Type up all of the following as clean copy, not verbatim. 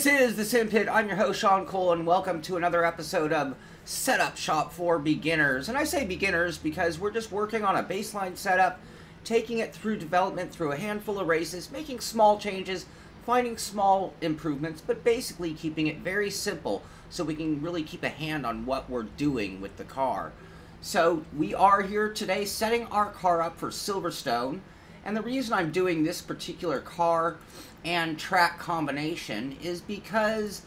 This is the Simpit. I'm your host, Sean Cole, and welcome to another episode of Setup Shop for Beginners. And I say beginners because we're just working on a baseline setup, taking it through development through a handful of races, making small changes, finding small improvements, but basically keeping it very simple so we can really keep a hand on what we're doing with the car. So we are here today setting our car up for Silverstone, and the reason I'm doing this particular car and track combination is because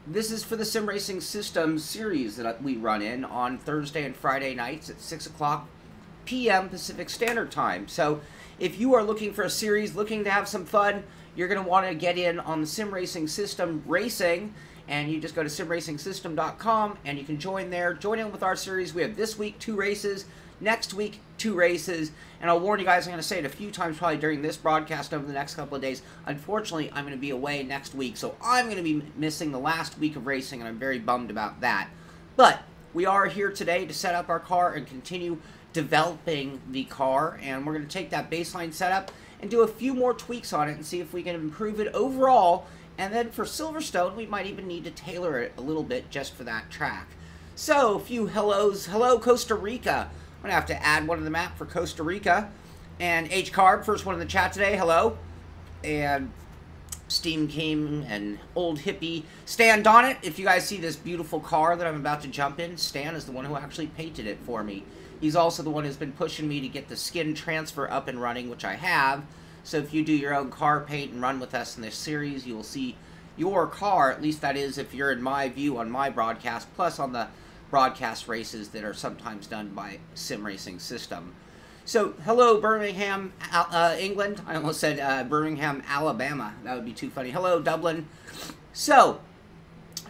this is for the Sim Racing System series that we run in on Thursday and Friday nights at 6 o'clock p.m. Pacific Standard Time. So if you are looking for a series, looking to have some fun, you're going to want to get in on the Sim Racing System racing, and you just go to simracingsystem.com and you can join there. Join in with our series. We have this week 2 races, next week 2 races, and I'll warn you guys, I'm going to say it a few times probably during this broadcast over the next couple of days. Unfortunately, I'm going to be away next week, so I'm going to be missing the last week of racing, and I'm very bummed about that. But we are here today to set up our car and continue developing the car, and we're going to take that baseline setup and do a few more tweaks on it and see if we can improve it overall. And then for Silverstone, we might even need to tailor it a little bit just for that track. So, a few hellos. Hello, Costa Rica. I'm going to have to add one to the map for Costa Rica. And H-Carb, first one in the chat today. Hello. And Steam King and Old Hippie. Stan Donnet, if you guys see this beautiful car that I'm about to jump in, Stan is the one who actually painted it for me. He's also the one who's been pushing me to get the skin transfer up and running, which I have. So if you do your own car paint and run with us in this series, you will see your car, at least that is if you're in my view on my broadcast, plus on the broadcast races that are sometimes done by Sim Racing System. So, hello Birmingham, England. I almost said Birmingham, Alabama. That would be too funny. Hello Dublin. So,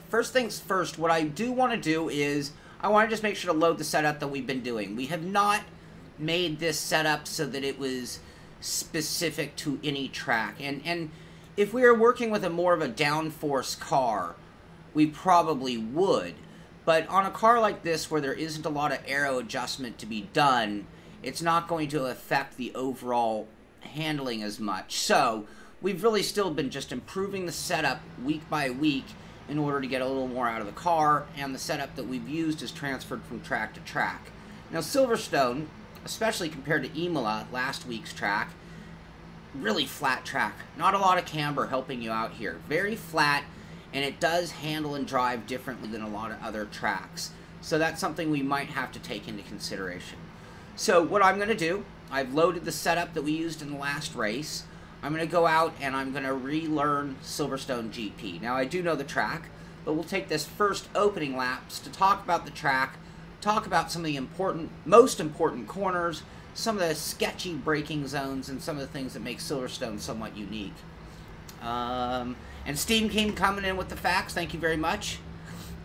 first things first, what I do want to do is I want to just make sure to load the setup that we've been doing. We have not made this setup so that it was specific to any track. And if we were working with a more of a downforce car, we probably would. But on a car like this where there isn't a lot of aero adjustment to be done, it's not going to affect the overall handling as much. So we've really still been just improving the setup week by week in order to get a little more out of the car, and the setup that we've used is transferred from track to track. Now Silverstone, especially compared to Imola, last week's track, really flat track. Not a lot of camber helping you out here. Very flat, and it does handle and drive differently than a lot of other tracks. So that's something we might have to take into consideration. So what I'm going to do, I've loaded the setup that we used in the last race. I'm going to go out and I'm going to relearn Silverstone GP. Now I do know the track, but we'll take this first opening laps to talk about the track, talk about some of the most important corners, some of the sketchy braking zones, and some of the things that make Silverstone somewhat unique. And Steam King coming in with the facts, thank you very much.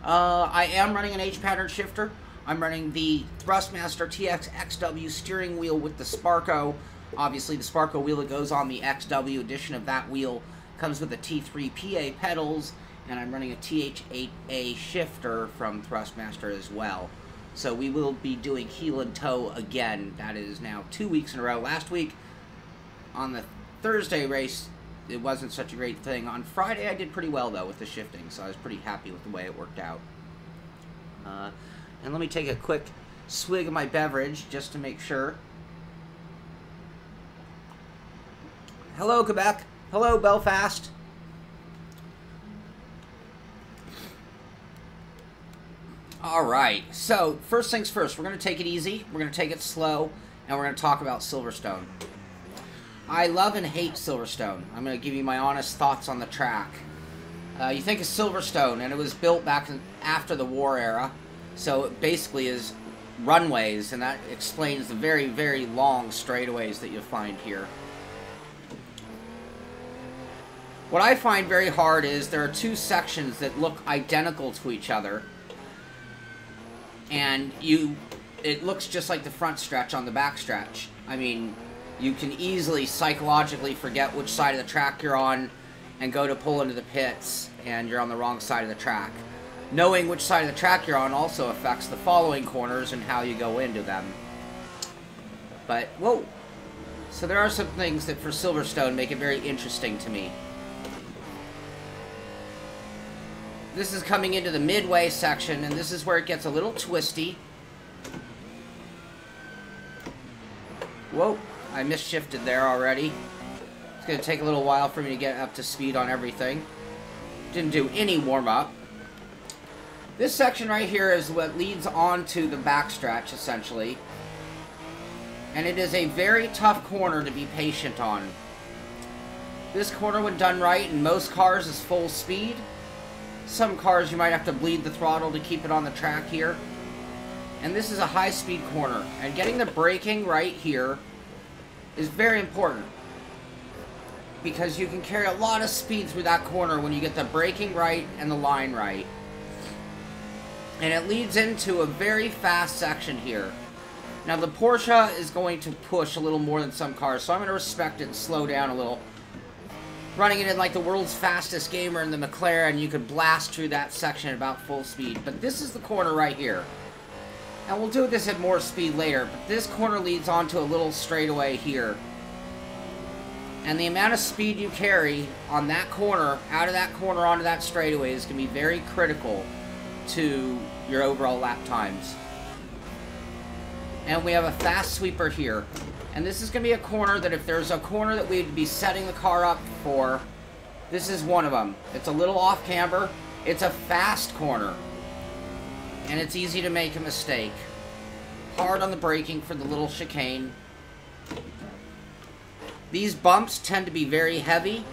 I am running an H-pattern shifter. I'm running the Thrustmaster TX XW steering wheel with the Sparco. Obviously the Sparco wheel that goes on the XW edition of that wheel comes with the T3 PA pedals, and I'm running a TH8A shifter from Thrustmaster as well. So we will be doing heel and toe again. That is now 2 weeks in a row. Last week on the Thursday race, it wasn't such a great thing. On Friday, I did pretty well, though, with the shifting, so I was pretty happy with the way it worked out. And let me take a quick swig of my beverage just to make sure. Hello, Quebec. Hello, Belfast. Alright, so first things first, we're going to take it easy, we're going to take it slow, and we're going to talk about Silverstone. I love and hate Silverstone. I'm going to give you my honest thoughts on the track. You think of Silverstone, and it was built back after the war era, so it basically is runways, and that explains the very, very long straightaways that you'll find here. What I find very hard is there are 2 sections that look identical to each other, and it looks just like the front stretch on the back stretch. I mean, you can easily psychologically forget which side of the track you're on and go to pull into the pits, and you're on the wrong side of the track. Knowing which side of the track you're on also affects the following corners and how you go into them. But, whoa. So there are some things that for Silverstone make it very interesting to me. This is coming into the midway section, and this is where it gets a little twisty. Whoa, I misshifted there already. It's going to take a little while for me to get up to speed on everything. Didn't do any warm-up. This section right here is what leads on to the backstretch, essentially. And it is a very tough corner to be patient on. This corner, when done right, in most cars is full speed. Some cars you might have to bleed the throttle to keep it on the track here. And this is a high-speed corner. And getting the braking right here is very important, because you can carry a lot of speed through that corner when you get the braking right and the line right. And it leads into a very fast section here. Now the Porsche is going to push a little more than some cars, so I'm going to respect it and slow down a little. Running it in like the world's fastest gamer in the McLaren, you could blast through that section at about full speed. But this is the corner right here. And we'll do this at more speed later, but this corner leads onto a little straightaway here. And the amount of speed you carry on that corner, out of that corner onto that straightaway, is going to be very critical to your overall lap times. And we have a fast sweeper here. And this is going to be a corner that, if there's a corner that we'd be setting the car up for, this is one of them. It's a little off camber. It's a fast corner. And it's easy to make a mistake. Hard on the braking for the little chicane. These bumps tend to be very heavy.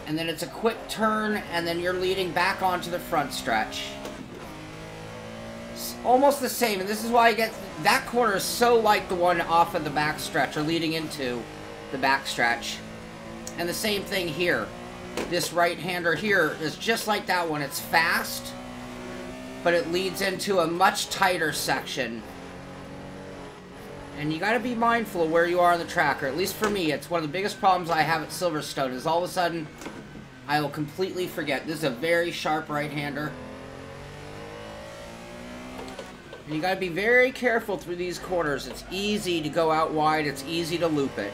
And then it's a quick turn, and then you're leading back onto the front stretch. It's almost the same, and this is why I get... That corner is so like the one off of the back stretch, or leading into the back stretch. And the same thing here. This right-hander here is just like that one. It's fast, but it leads into a much tighter section. And you gotta be mindful of where you are on the track, or at least for me, it's one of the biggest problems I have at Silverstone, is all of a sudden, I will completely forget. This is a very sharp right-hander. And you gotta be very careful through these corners. It's easy to go out wide, it's easy to loop it.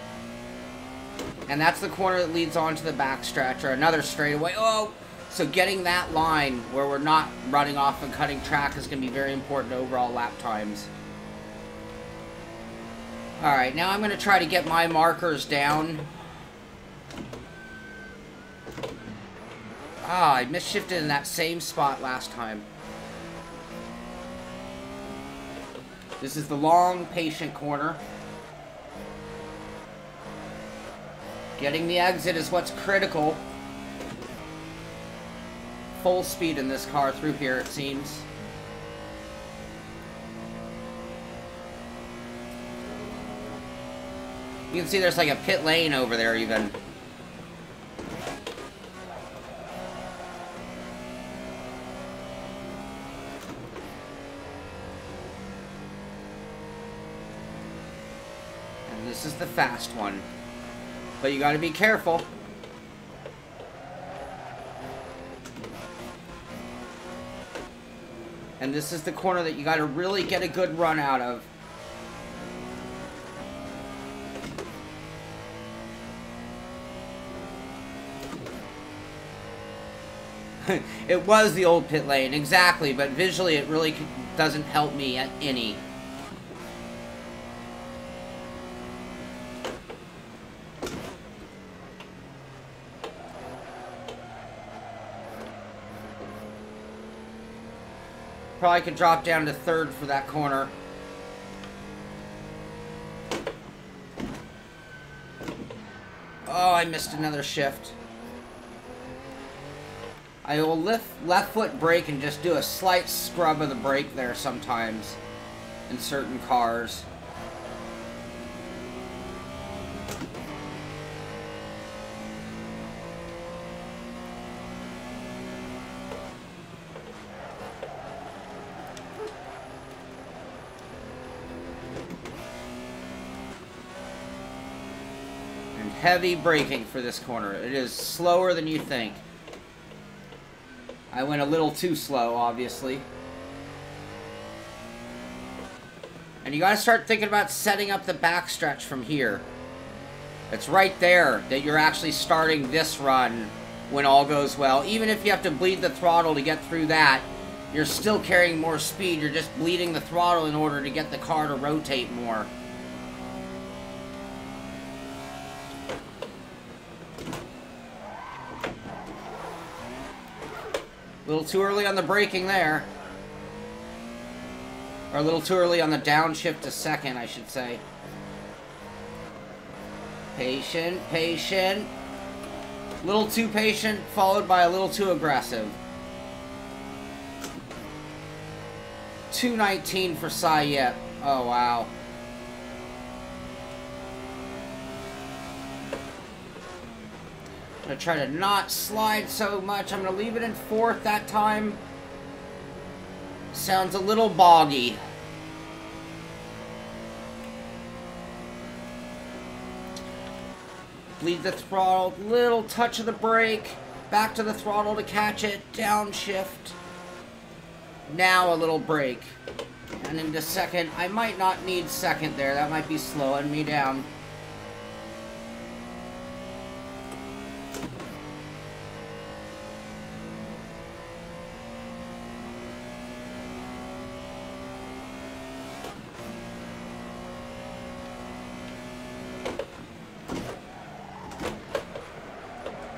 And that's the corner that leads onto the backstretch, or another straightaway. Oh! So getting that line where we're not running off and cutting track is gonna be very important to overall lap times. Alright, now I'm gonna try to get my markers down. Ah, I misshifted in that same spot last time. This is the long, patient corner. Getting the exit is what's critical. Full speed in this car through here, it seems. You can see there's like a pit lane over there even. And this is the fast one. But you gotta be careful. And this is the corner that you gotta really get a good run out of. It was the old pit lane, exactly, but visually it really doesn't help me at any. Probably could drop down to third for that corner. Oh, I missed another shift. I will left foot brake and just do a slight scrub of the brake there sometimes in certain cars. And heavy braking for this corner. It is slower than you think. I went a little too slow, obviously. And you gotta start thinking about setting up the backstretch from here. It's right there that you're actually starting this run when all goes well. Even if you have to bleed the throttle to get through that, you're still carrying more speed. You're just bleeding the throttle in order to get the car to rotate more. A little too early on the braking there. Or a little too early on the downshift to second, I should say. Patient, patient. A little too patient, followed by a little too aggressive. 219 for Sayep. Oh, wow. I'm going to try to not slide so much. I'm going to leave it in fourth that time. Sounds a little boggy. Bleed the throttle, little touch of the brake, back to the throttle to catch it, downshift. Now a little brake. And into second. I might not need second there. That might be slowing me down.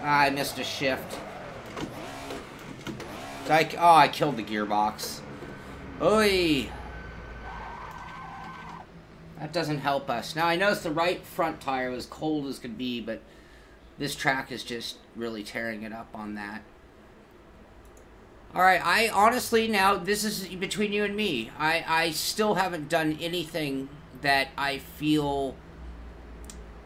I missed a shift. I killed the gearbox. Oy! That doesn't help us. Now, I noticed the right front tire was cold as could be, but this track is just really tearing it up on that. Alright, I honestly, now, this is between you and me. I still haven't done anything that I feel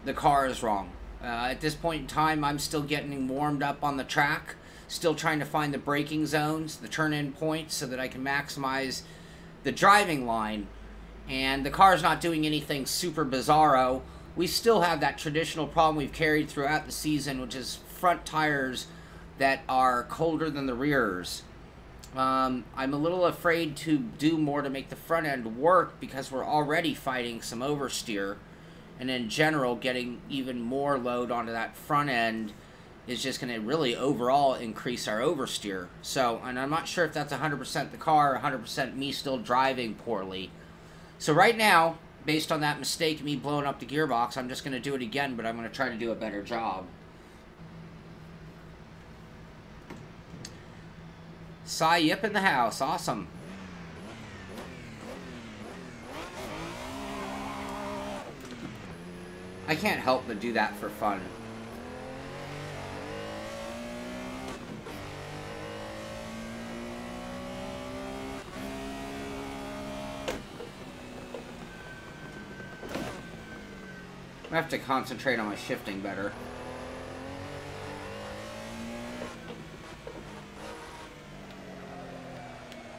the car is wrong. At this point in time, I'm still getting warmed up on the track. Still trying to find the braking zones, the turn-in points, so that I can maximize the driving line. And the car's not doing anything super bizarro. We still have that traditional problem we've carried throughout the season, which is front tires that are colder than the rears. I'm a little afraid to do more to make the front end work because we're already fighting some oversteer. And in general, getting even more load onto that front end is just going to really overall increase our oversteer. So, and I'm not sure if that's 100% the car, 100% me still driving poorly. So right now, based on that mistake, me blowing up the gearbox, I'm just going to do it again, but I'm going to try to do a better job. Cy Yip in the house. Awesome. I can't help but do that for fun. I have to concentrate on my shifting better.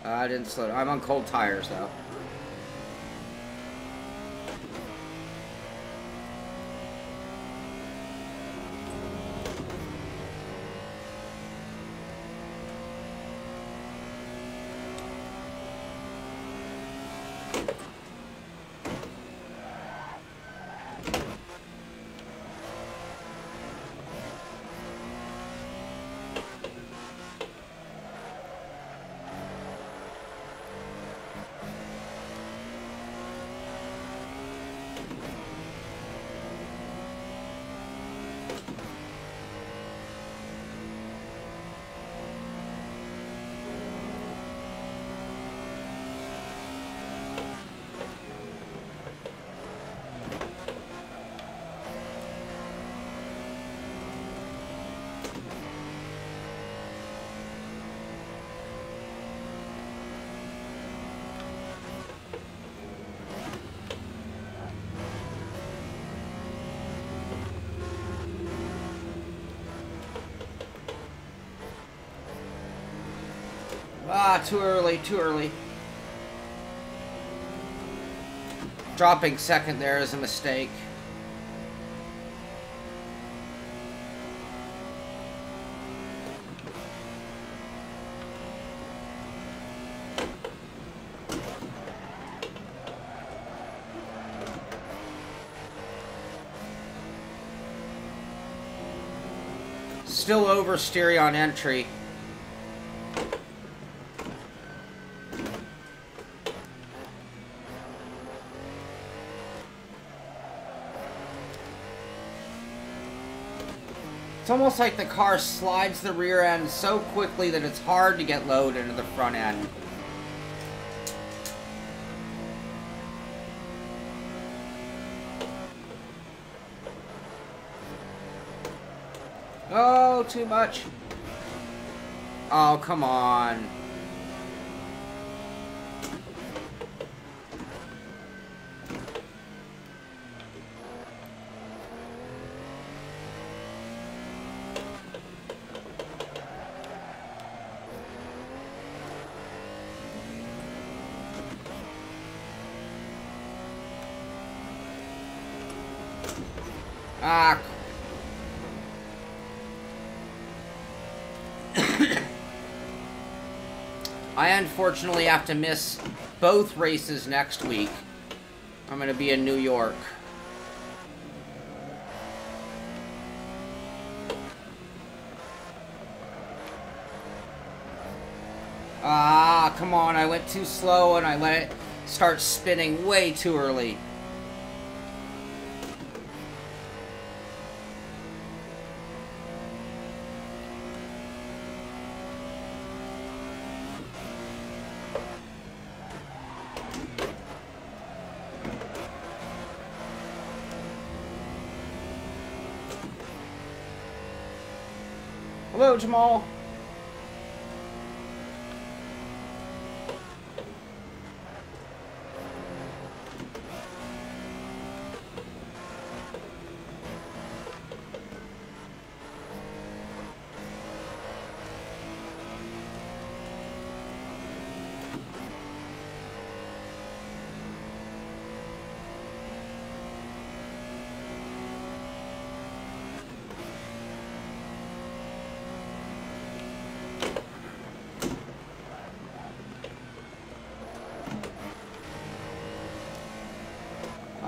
I didn't slow. I'm on cold tires though. Ah, too early, too early. Dropping second there is a mistake. still oversteering on entry. It's almost like the car slides the rear end so quickly that it's hard to get load into the front end. Oh, too much. Oh, come on. Ah. I unfortunately have to miss both races next week. I'm going to be in New York. Ah, come on. I went too slow and I let it start spinning way too early. Hello, Jamal.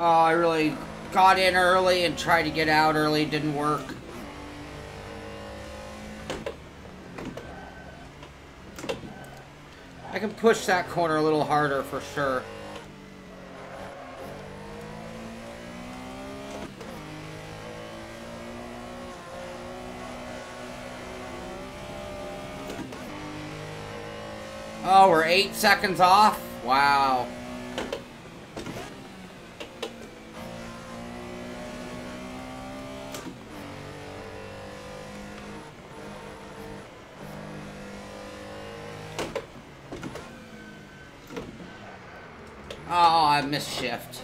Oh, I really got in early and tried to get out early. Didn't work. I can push that corner a little harder for sure. Oh, we're 8 seconds off? Wow. Oh, I missed shift.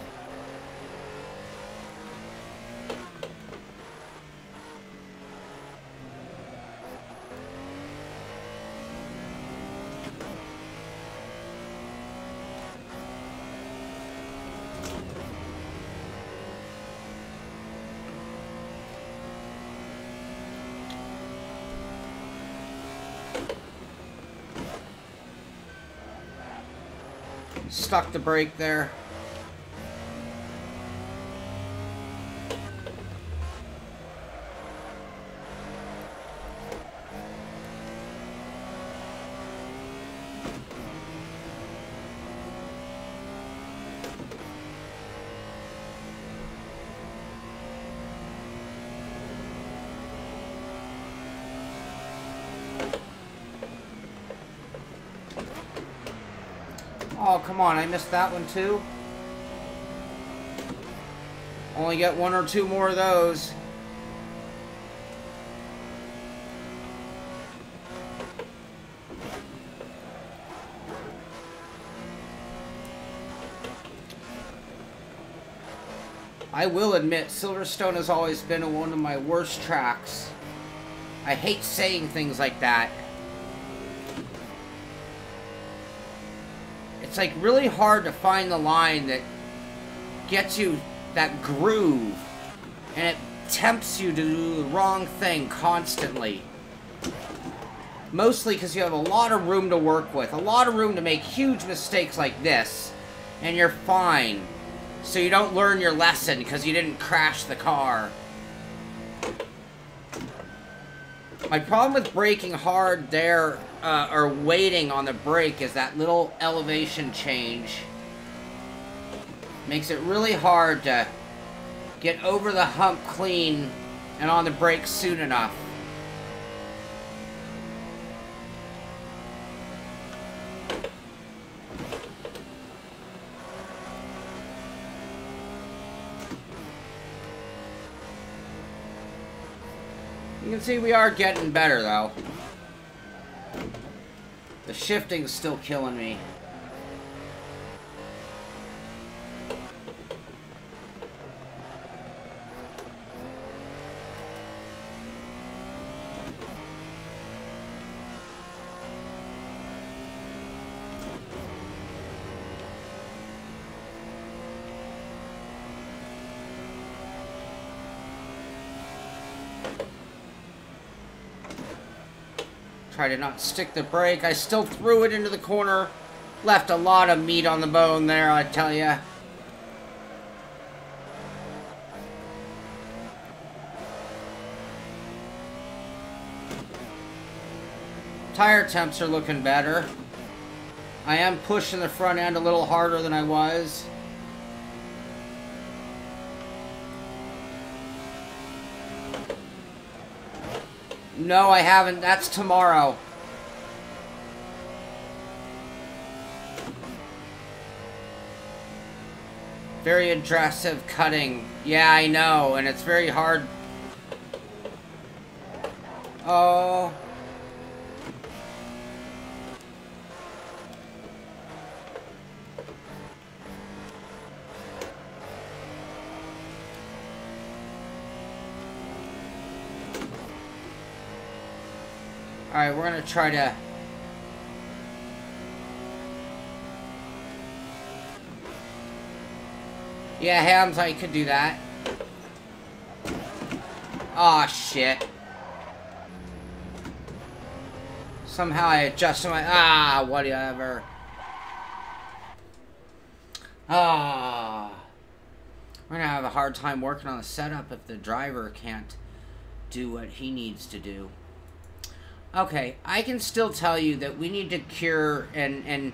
Stuck the brake there. Oh, come on, I missed that one too. Only get 1 or 2 more of those. I will admit, Silverstone has always been one of my worst tracks. I hate saying things like that. It's like really hard to find the line that gets you that groove, and it tempts you to do the wrong thing constantly. Mostly because you have a lot of room to work with, a lot of room to make huge mistakes like this, and you're fine. So you don't learn your lesson because you didn't crash the car. My problem with braking hard there, or waiting on the brake, is that little elevation change makes it really hard to get over the hump clean and on the brake soon enough. You can see we are getting better, though. The shifting's still killing me. Try to not stick the brake. I still threw it into the corner. Left a lot of meat on the bone there, I tell ya. Tire temps are looking better. I am pushing the front end a little harder than I was. No, I haven't. That's tomorrow. Very aggressive cutting. Yeah, I know, and it's very hard. Oh. Alright, we're gonna try to... Yeah, Hams, I could do that. Aw, shit. Somehow I adjusted my... Ah, whatever. Ah. We're gonna have a hard time working on the setup if the driver can't do what he needs to do. Okay, I can still tell you that we need to cure and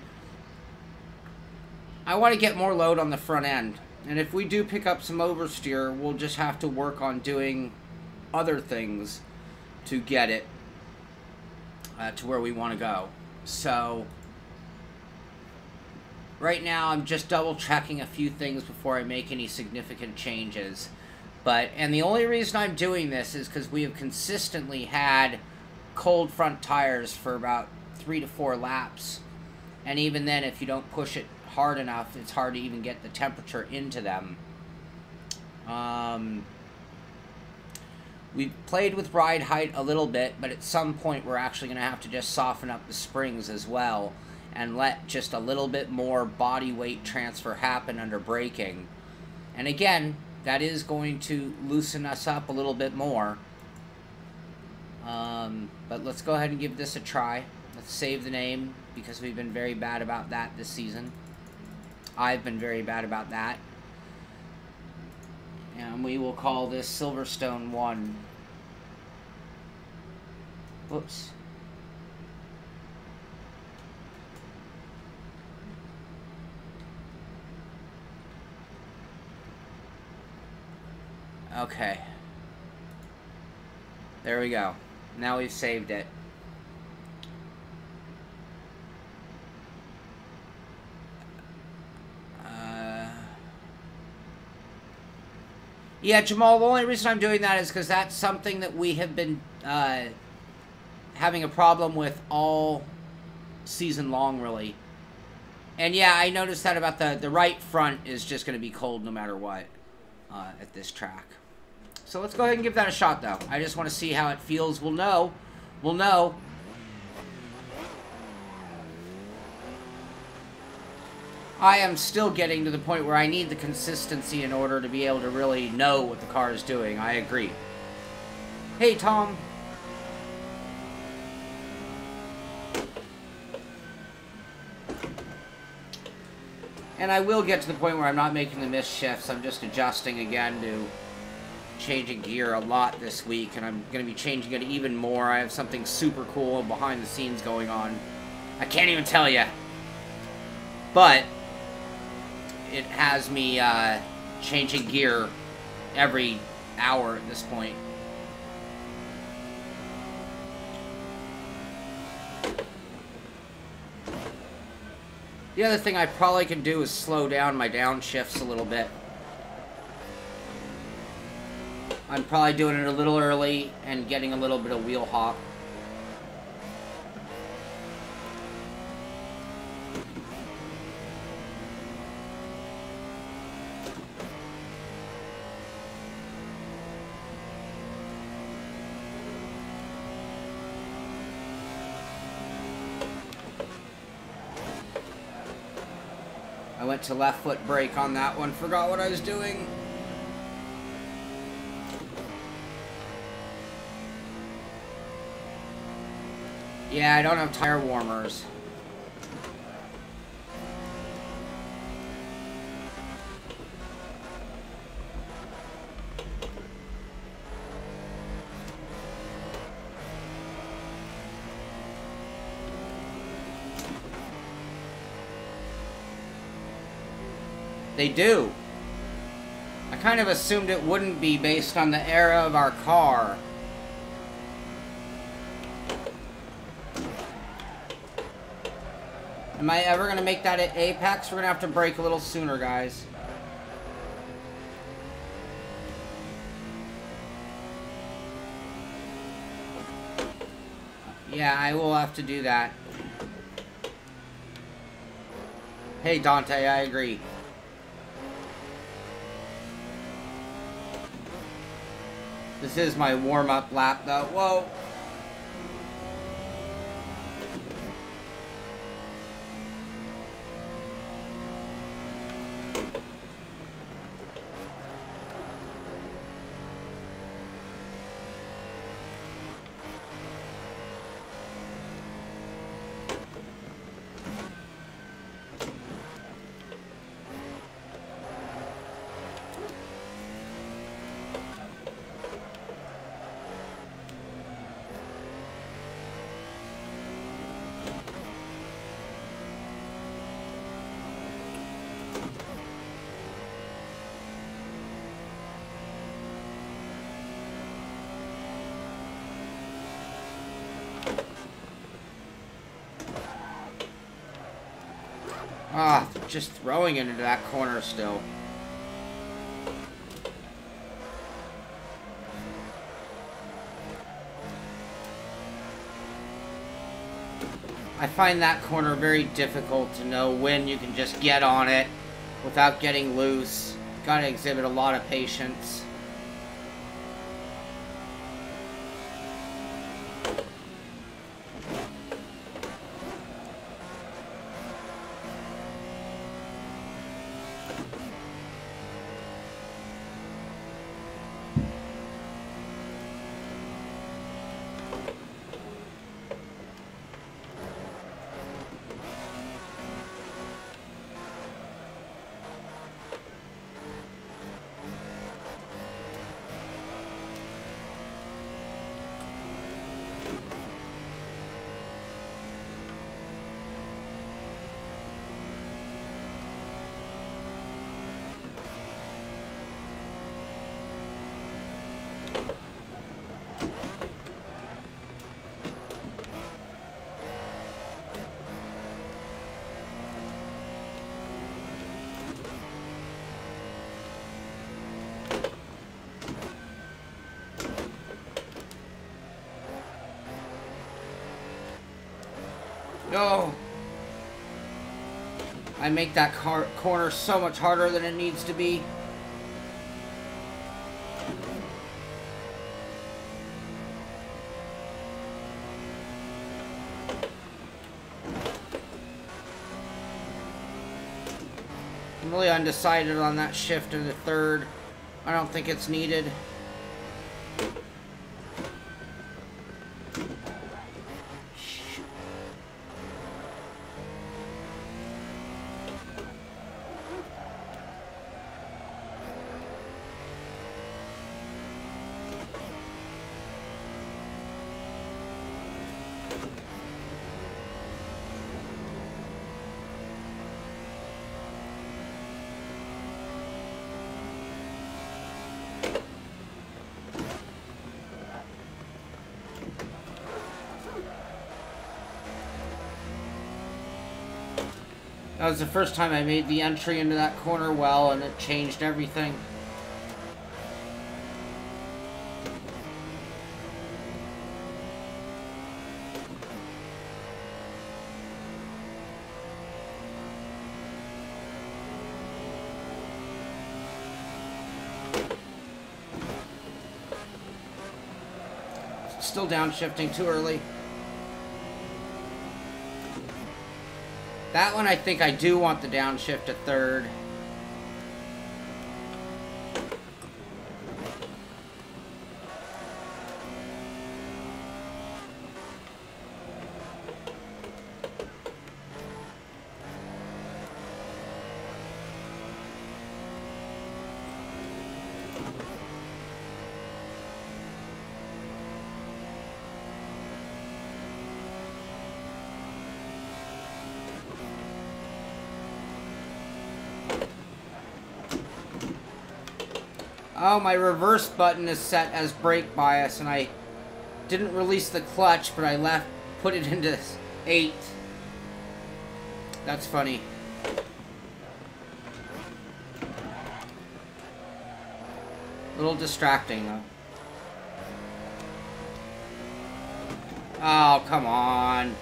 I want to get more load on the front end. And if we do pick up some oversteer, we'll just have to work on doing other things to get it to where we want to go. So, right now I'm just double checking a few things before I make any significant changes. And the only reason I'm doing this is because we have consistently had cold front tires for about 3 to 4 laps, and even then, if you don't push it hard enough, it's hard to even get the temperature into them. We've played with ride height a little bit, but at some point we're actually going to have to just soften up the springs as well and let just a little bit more body weight transfer happen under braking. And again, that is going to loosen us up a little bit more. But let's go ahead and give this a try. Let's save the name, because we've been very bad about that this season. I've been very bad about that. And we will call this Silverstone 1. Whoops. Okay. There we go. Now we've saved it. Yeah, Jamal, the only reason I'm doing that is because that's something that we have been having a problem with all season long, really. And yeah, I noticed that about the right front is just going to be cold no matter what at this track. So let's go ahead and give that a shot, though. I just want to see how it feels. We'll know. We'll know. I am still getting to the point where I need the consistency in order to be able to really know what the car is doing. I agree. Hey, Tom. And I will get to the point where I'm not making the missed shifts. I'm just adjusting again to changing gear a lot this week, and I'm going to be changing it even more. I have something super cool behind the scenes going on. I can't even tell you. But it has me changing gear every hour at this point. The other thing I probably can do is slow down my downshifts a little bit. I'm probably doing it a little early and getting a little bit of wheel hop. I went to left foot brake on that one, forgot what I was doing. Yeah, I don't have tire warmers. They do. I kind of assumed it wouldn't be based on the era of our car. Am I ever going to make that at Apex? We're going to have to brake a little sooner, guys. Yeah, I will have to do that. Hey, Dante, I agree. This is my warm-up lap, though. Whoa. Ah, just throwing it into that corner still. I find that corner very difficult to know when you can just get on it without getting loose. Gotta exhibit a lot of patience. No! I make that corner so much harder than it needs to be. I'm really undecided on that shift in the third. I don't think it's needed. That was the first time I made the entry into that corner well, and it changed everything. Still downshifting too early. That one I think I do want the downshift at third. Oh, my reverse button is set as brake bias, and I didn't release the clutch, but I put it into 8. That's funny. A little distracting, though. Oh, come on.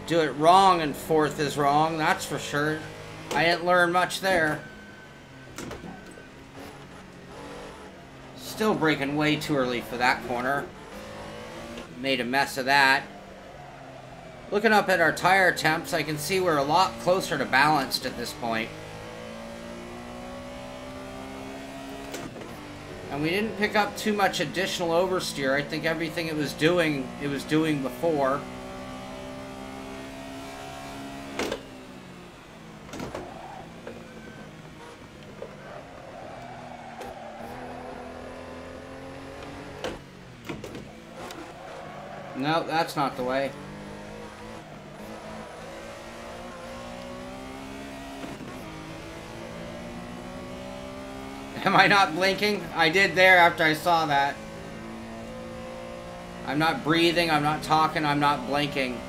Do it wrong and fourth is wrong, that's for sure. I didn't learn much there. Still braking way too early for that corner. Made a mess of that. Looking up at our tire temps, I can see we're a lot closer to balanced at this point. And we didn't pick up too much additional oversteer. I think everything it was doing before. No, that's not the way. Am I not blinking? I did there after I saw that. I'm not breathing, I'm not talking, I'm not blinking.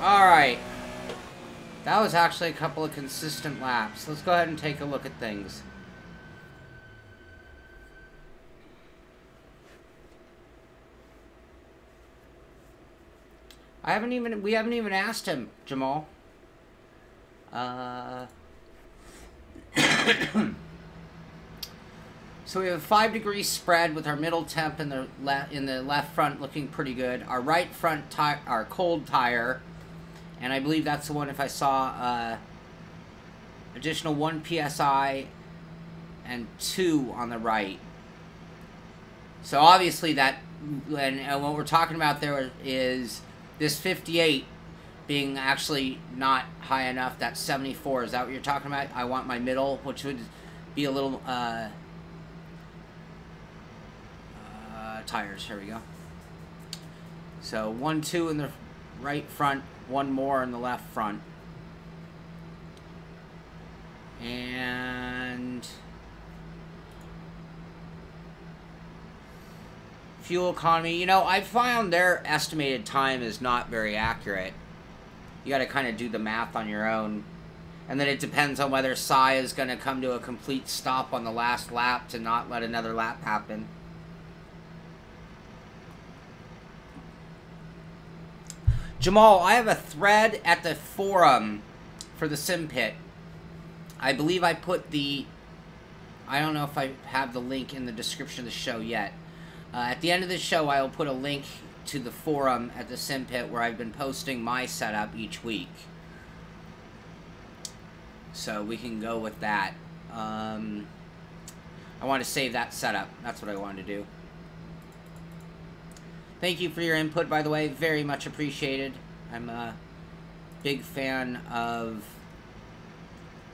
Alright. That was actually a couple of consistent laps. Let's go ahead and take a look at things. We haven't even asked him, Jamal. So we have a 5-degree spread with our middle temp in the left front looking pretty good. Our right front tire, our cold tire, and I believe that's the one if I saw additional 1 psi and 2 on the right. So obviously that, and what we're talking about there is this 58 being actually not high enough. That's 74. Is that what you're talking about? I want my middle, which would be a little tires. Here we go. So 1, 2 in the right front, one more in the left front. And fuel economy, you know, I found their estimated time is not very accurate. You got to kind of do the math on your own. And then it depends on whether Sai is going to come to a complete stop on the last lap to not let another lap happen. Jamal, I have a thread at the forum for the Simpit. I believe I put the... I don't know if I have the link in the description of the show yet. At the end of the show, I will put a link to the forum at the Simpit where I've been posting my setup each week. So we can go with that. I want to save that setup. That's what I wanted to do. Thank you for your input, by the way. Very much appreciated. I'm a big fan of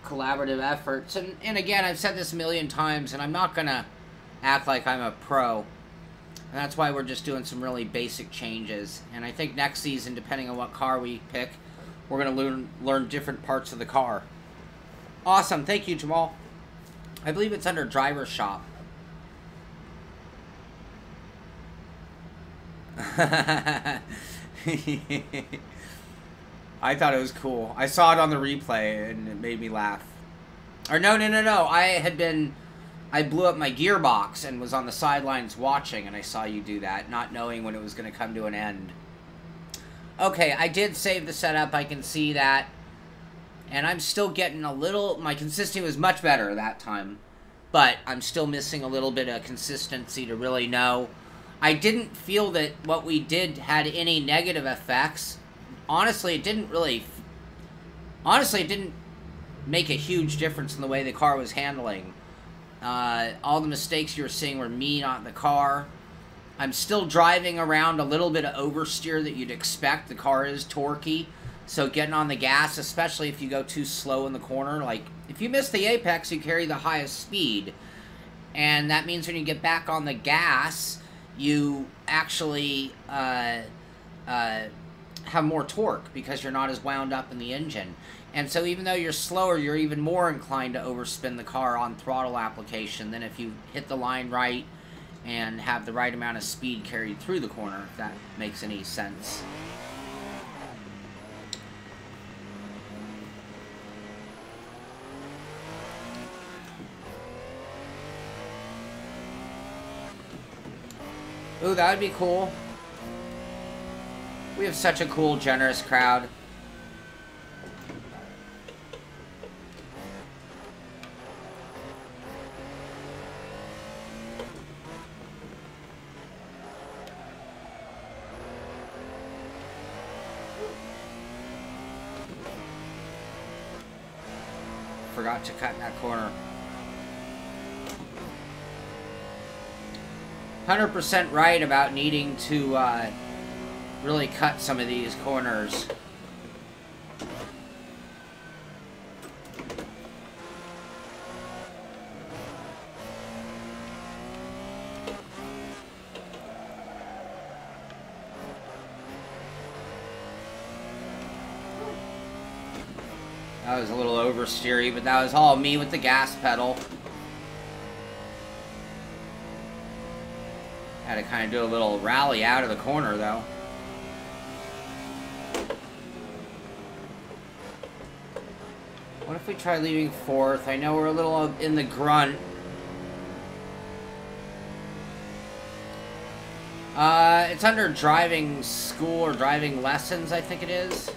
collaborative efforts. And again, I've said this a million times, and I'm not going to act like I'm a pro. And that's why we're just doing some really basic changes. And I think next season, depending on what car we pick, we're going to learn different parts of the car. Awesome. Thank you, Jamal. I believe it's under driver shop. I thought it was cool. I saw it on the replay and it made me laugh. Or no. I blew up my gearbox and was on the sidelines watching, and I saw you do that, not knowing when it was going to come to an end. Okay, I did save the setup. I can see that. And I'm still getting a little... My consistency was much better that time. But I'm still missing a little bit of consistency to really know. I didn't feel that what we did had any negative effects. Honestly, it didn't really... Honestly, it didn't make a huge difference in the way the car was handling. All the mistakes you were seeing were me, not the car. I'm still driving around a little bit of oversteer that you'd expect. The car is torquey. So getting on the gas, especially if you go too slow in the corner, like if you miss the apex, you carry the highest speed. And that means when you get back on the gas, you actually have more torque because you're not as wound up in the engine. And so even though you're slower, you're even more inclined to overspin the car on throttle application than if you hit the line right and have the right amount of speed carried through the corner, if that makes any sense. Ooh, that would be cool. We have such a cool, generous crowd. Forgot to cut in that corner. 100% right about needing to really cut some of these corners. That was a little oversteery, but that was all me with the gas pedal. Had to kind of do a little rally out of the corner, though. What if we try leaving fourth? I know we're a little in the grunt. It's under driving school or driving lessons, I think it is.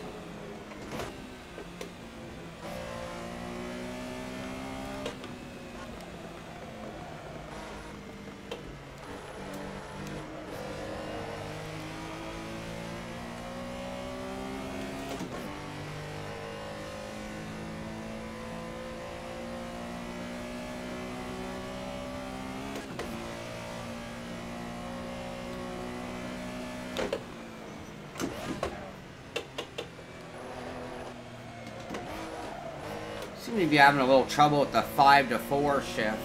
Seem to be having a little trouble with the 5 to 4 shift.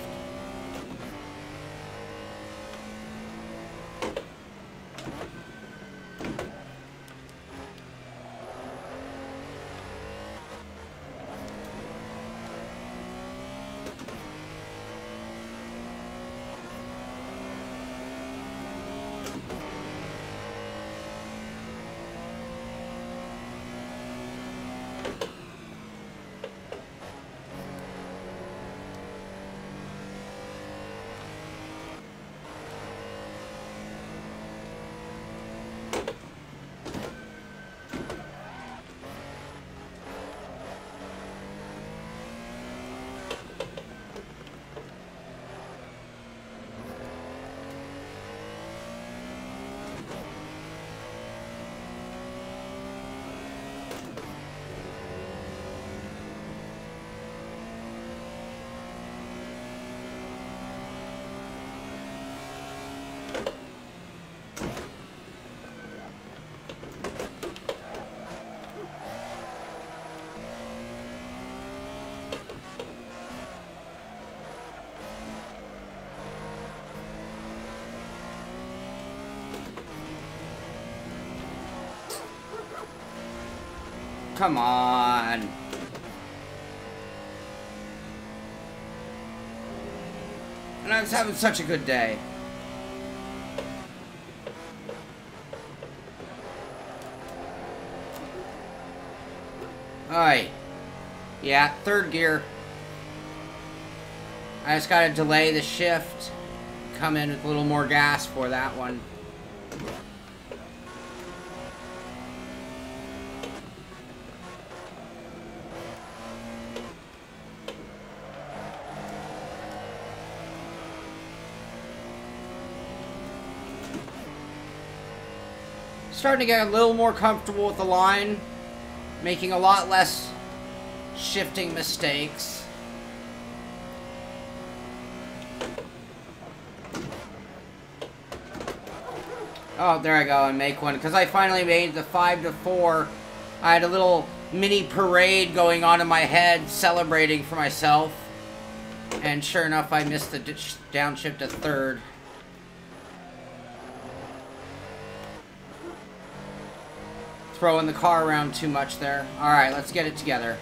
Come on. And I was having such a good day. Alright. Yeah, third gear. I just gotta delay the shift. Come in with a little more gas for that one. Starting to get a little more comfortable with the line, making a lot less shifting mistakes. Oh, there I go, and make one, because I finally made the 5-4. I had a little mini parade going on in my head, celebrating for myself, and sure enough, I missed the downshift to third. Throwing the car around too much there. Alright, let's get it together.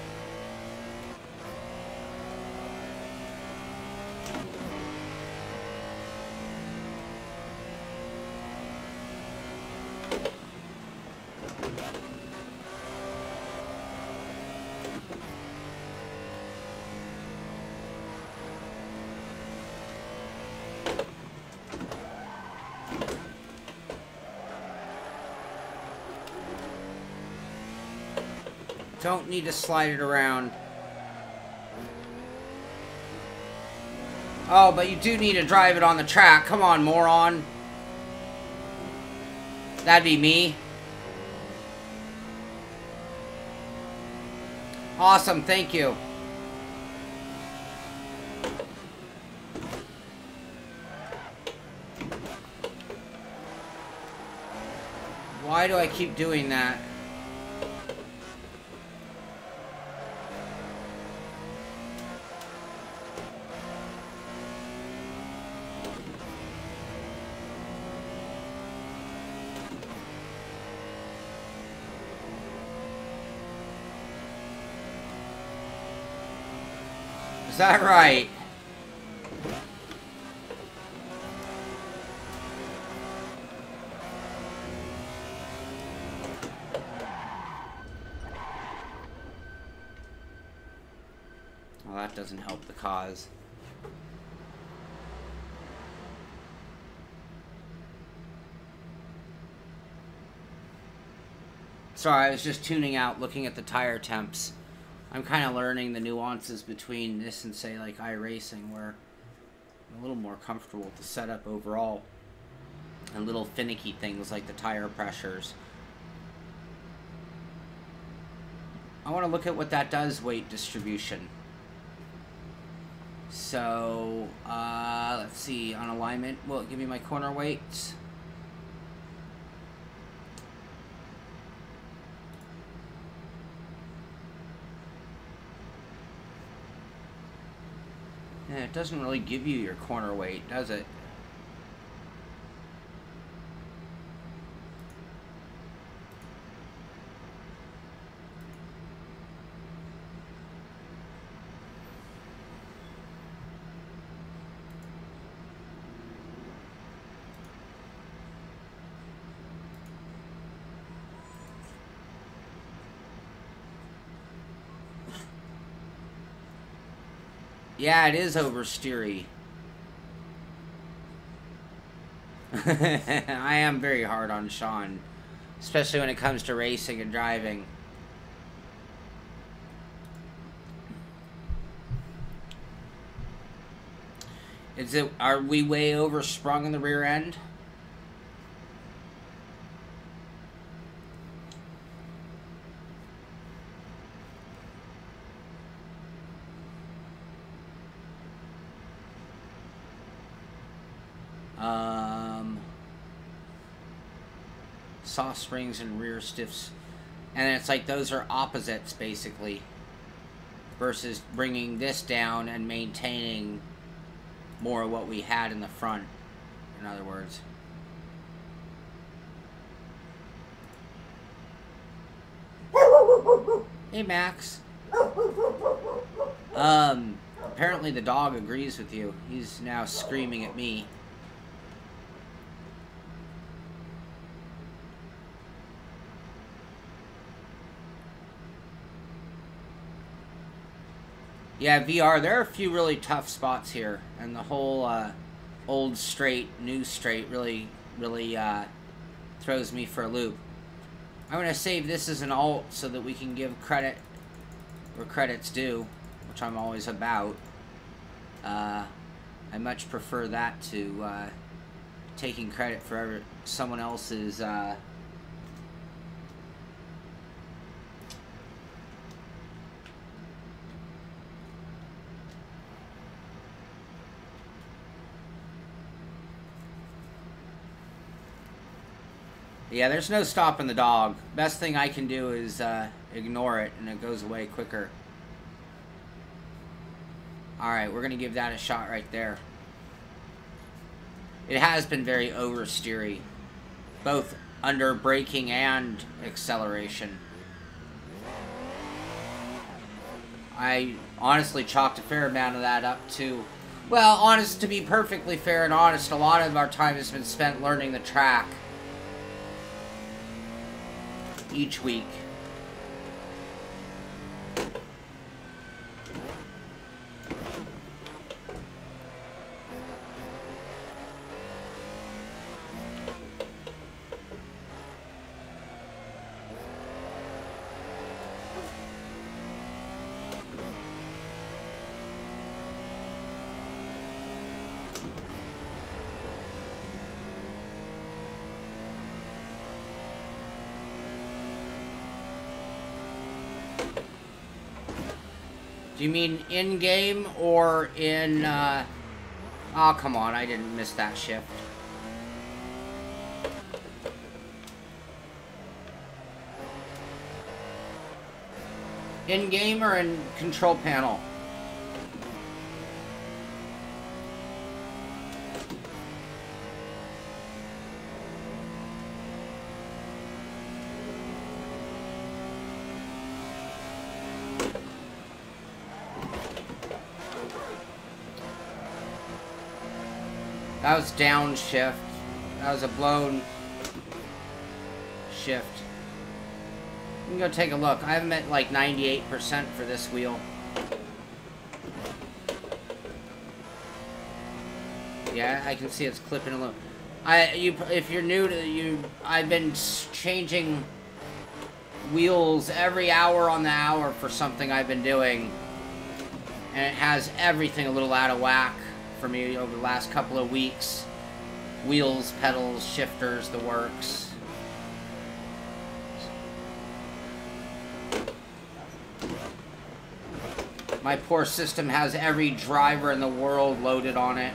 Don't need to slide it around. Oh, but you do need to drive it on the track. Come on, moron. That'd be me. Awesome, thank you. Why do I keep doing that? Is that right? Well, that doesn't help the cause. Sorry, I was just tuning out, looking at the tire temps. I'm kind of learning the nuances between this and, say, like iRacing, where I'm a little more comfortable with the setup overall. And little finicky things like the tire pressures. I want to look at what that does, weight distribution. So, let's see, on alignment, will it give me my corner weights? Yeah, it doesn't really give you your corner weight, does it? Yeah, it is oversteery. I am very hard on Sean, especially when it comes to racing and driving. Are we way oversprung in the rear end? Soft springs and rear stiffs, and it's like those are opposites basically, versus bringing this down and maintaining more of what we had in the front, in other words. Hey, Max. Apparently the dog agrees with you. He's now screaming at me. Yeah, VR, there are a few really tough spots here, and the whole old straight, new straight really throws me for a loop. I'm going to save this as an alt so that we can give credit where credit's due, which I'm always about. I much prefer that to taking credit for someone else's Yeah, there's no stopping the dog. Best thing I can do is ignore it, and it goes away quicker. Alright, we're going to give that a shot right there. It has been very oversteery, both under braking and acceleration. I honestly chalked a fair amount of that up to... Well, honest, to be perfectly fair and honest, a lot of our time has been spent learning the track each week. Do you mean in-game or in, Oh, come on, I didn't miss that shift. In-game or in control panel? That was downshift. That was a blown shift. You can go take a look. I'm at like 98% for this wheel. Yeah, I can see it's clipping a little. If you're new to I've been changing wheels every hour on the hour for something I've been doing, and it has everything a little out of whack for me over the last couple of weeks. Wheels, pedals, shifters, the works. My poor system has every driver in the world loaded on it.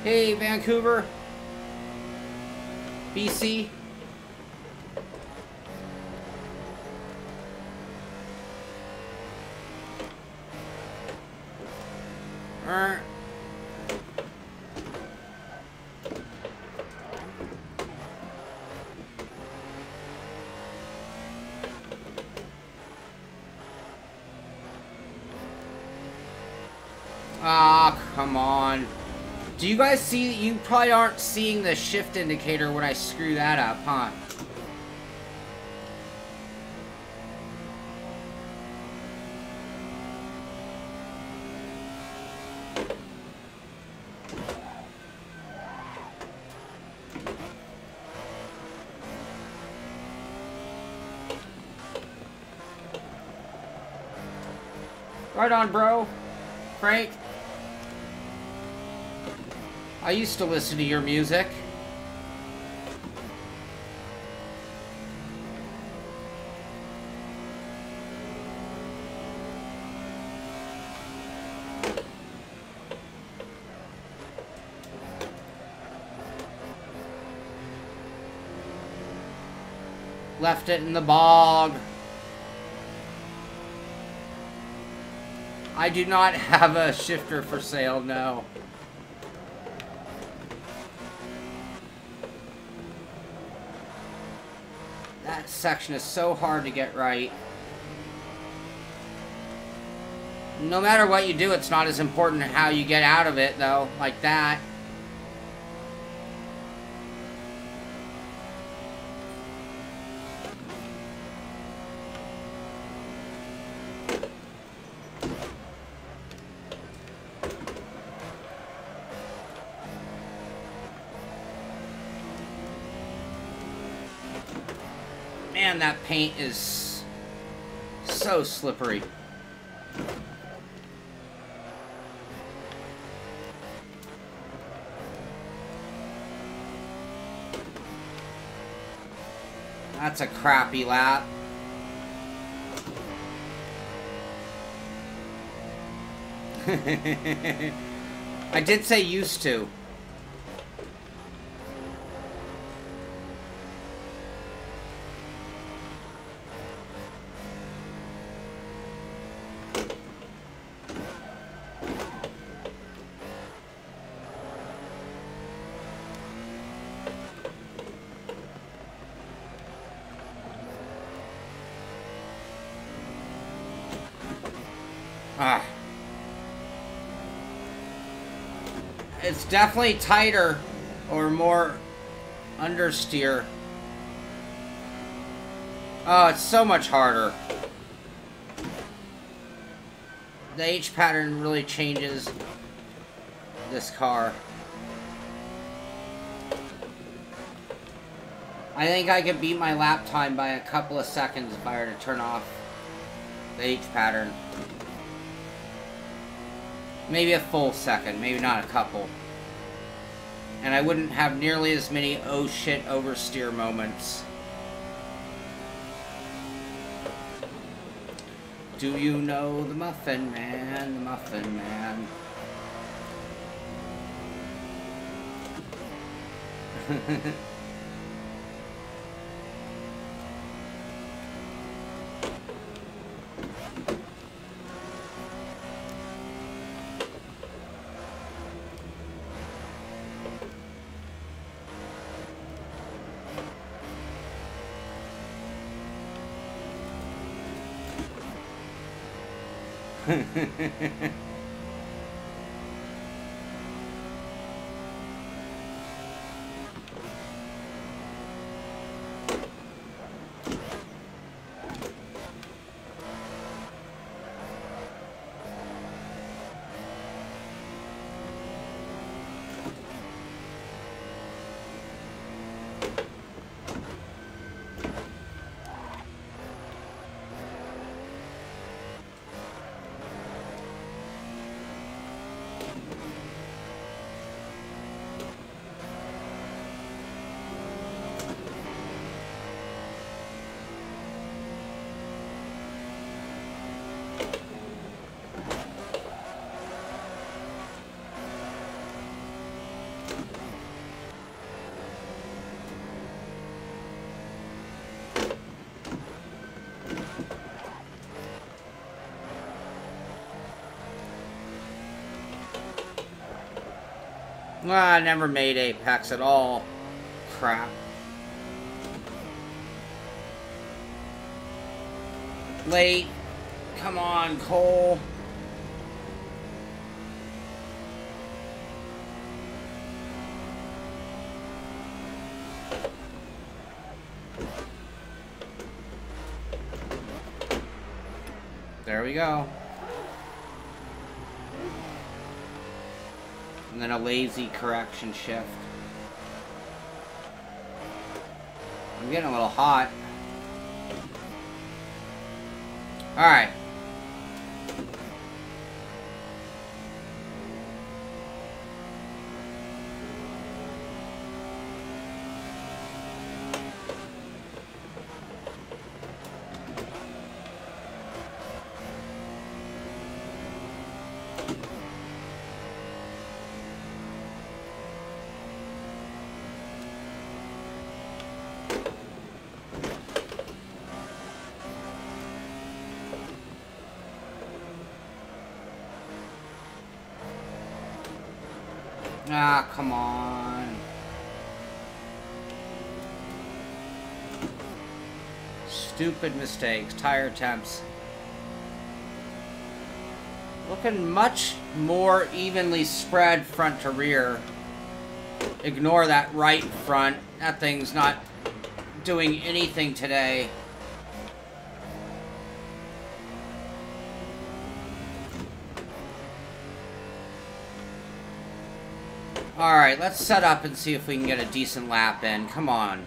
Hey, Vancouver, BC. Ah, come on. Do you guys see? You probably aren't seeing the shift indicator when I screw that up, huh? Right on, bro. Frank. I used to listen to your music. Left it in the bog. I do not have a shifter for sale, no. That section is so hard to get right. No matter what you do, it's not as important how you get out of it, though, like that. Man, that paint is so slippery. That's a crappy lap. I did say used to. It's definitely tighter or more understeer. Oh, it's so much harder. The H pattern really changes this car. I think I could beat my lap time by a couple of seconds if I were to turn off the H pattern. Maybe a full second, maybe not a couple. And I wouldn't have nearly as many oh shit oversteer moments. Do you know the Muffin Man, the Muffin Man? Well, I never made Apex at all. Crap. Late. Come on, Cole. There we go. And then a lazy correction shift. I'm getting a little hot. Alright. Ah, come on. Stupid mistakes. Tire temps. Looking much more evenly spread front to rear. Ignore that right front. That thing's not doing anything today. Alright, let's set up and see if we can get a decent lap in. Come on.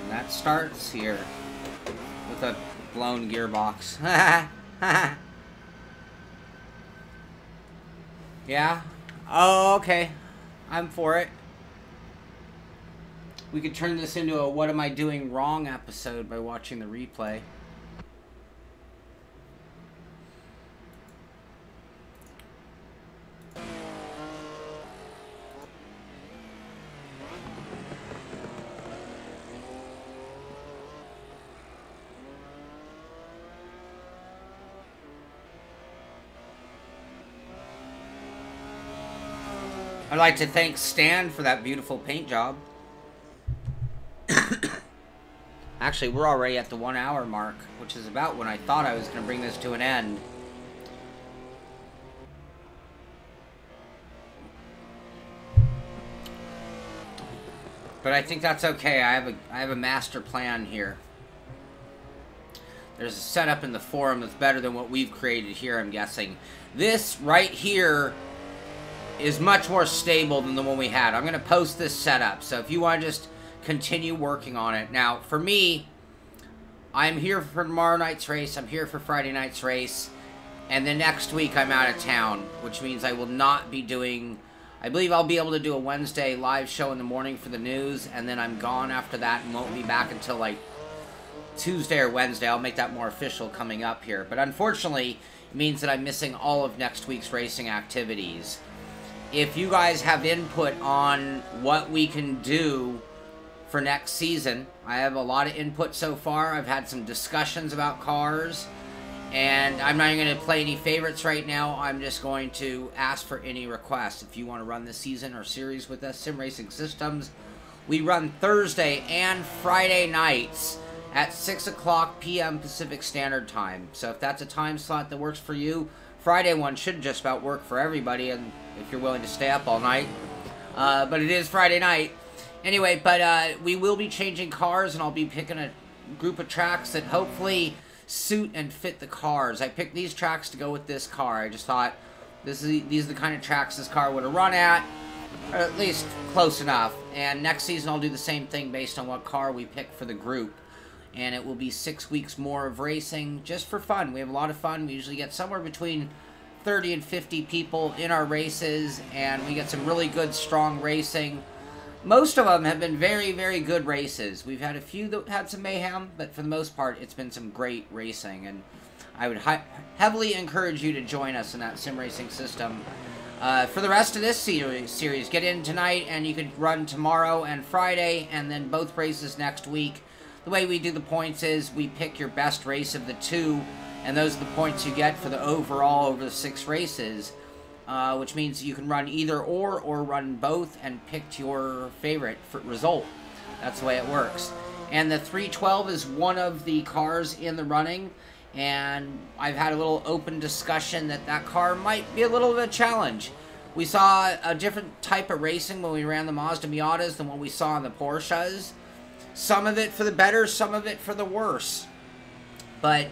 And that starts here with a blown gearbox. Yeah? Oh, okay. I'm for it. We could turn this into a what am I doing wrong episode by watching the replay. I'd like to thank Stan for that beautiful paint job. Actually, we're already at the 1 hour mark, which is about when I thought I was going to bring this to an end. But I think that's okay. I have a master plan here. There's a setup in the forum that's better than what we've created here, I'm guessing. This right here is much more stable than the one we had. I'm going to post this setup, so if you want to just continue working on it. Now, for me, I'm here for tomorrow night's race, I'm here for Friday night's race, and then next week I'm out of town, which means I will not be doing... I believe I'll be able to do a Wednesday live show in the morning for the news, and then I'm gone after that and won't be back until, like, Tuesday or Wednesday. I'll make that more official coming up here. But unfortunately, it means that I'm missing all of next week's racing activities. If you guys have input on what we can do for next season, I have a lot of input so far. I've had some discussions about cars, and I'm not even going to play any favorites right now. I'm just going to ask for any requests. If you want to run the season or series with us, Sim Racing Systems, we run Thursday and Friday nights at 6 o'clock p.m. Pacific Standard Time. So if that's a time slot that works for you, Friday one should just about work for everybody, and if you're willing to stay up all night. But it is Friday night. Anyway, but we will be changing cars, and I'll be picking a group of tracks that hopefully suit and fit the cars. I picked these tracks to go with this car. I just thought these are the kind of tracks this car would have run at, or at least close enough. And next season I'll do the same thing based on what car we pick for the group. And it will be 6 weeks more of racing just for fun. We have a lot of fun. We usually get somewhere between 30 and 50 people in our races, and we get some really good, strong racing. Most of them have been very, very good races. We've had a few that had some mayhem, but for the most part, it's been some great racing. And I would heavily encourage you to join us in that sim racing system. For the rest of this series, get in tonight, and you could run tomorrow and Friday, and then both races next week. The way we do the points is we pick your best race of the two, and those are the points you get for the overall over the 6 races, which means you can run either or run both and pick your favorite result. That's the way it works. And the 312 is one of the cars in the running, and I've had a little open discussion that that car might be a little bit of a challenge. We saw a different type of racing when we ran the Mazda Miatas than what we saw in the Porsches. Some of it for the better, some of it for the worse. But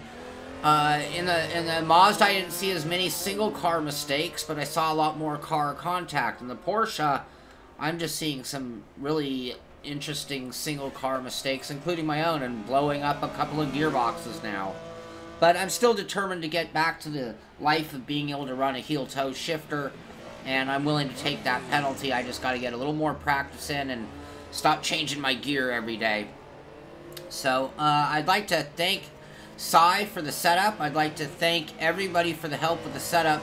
in the Mazda, I didn't see as many single car mistakes, but I saw a lot more car contact. In the Porsche, I'm just seeing some really interesting single car mistakes, including my own, and blowing up a couple of gearboxes now. But I'm still determined to get back to the life of being able to run a heel-toe shifter, and I'm willing to take that penalty. I just got to get a little more practice in and stop changing my gear every day. So, I'd like to thank Cy for the setup. I'd like to thank everybody for the help with the setup.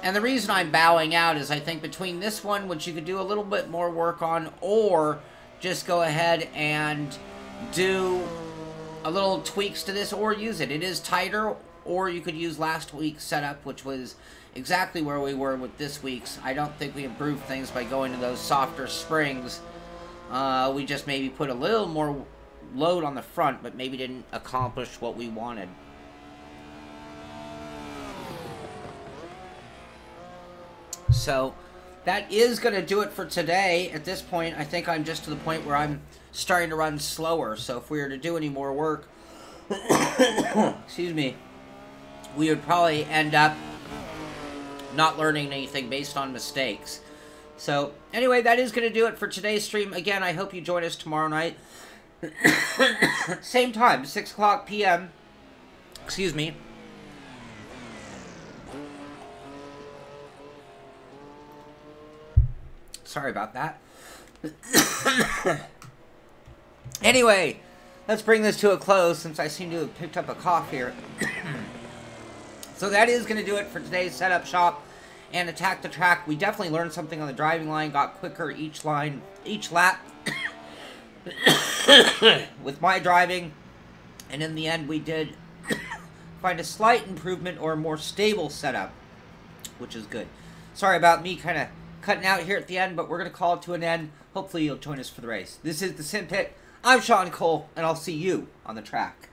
And the reason I'm bowing out is I think between this one, which you could do a little bit more work on, or just go ahead and do a little tweaks to this, or use it. It is tighter, or you could use last week's setup, which was exactly where we were with this week's. I don't think we improved things by going to those softer springs. We just maybe put a little more load on the front, but maybe didn't accomplish what we wanted. So that is going to do it for today. At this point, I think I'm just to the point where I'm starting to run slower. So if we were to do any more work, excuse me, we would probably end up not learning anything based on mistakes. So anyway, that is going to do it for today's stream. Again, I hope you join us tomorrow night. Same time, 6 o'clock p.m. Excuse me. Sorry about that. Anyway, let's bring this to a close since I seem to have picked up a cough here. So that is going to do it for today's setup shop and attack the track. We definitely learned something on the driving line, got quicker each lap with my driving, and in the end we did find a slight improvement or a more stable setup, which is good. Sorry about me kind of cutting out here at the end, but we're going to call it to an end. Hopefully you'll join us for the race. This is the Simpit. I'm Sean Cole, and I'll see you on the track.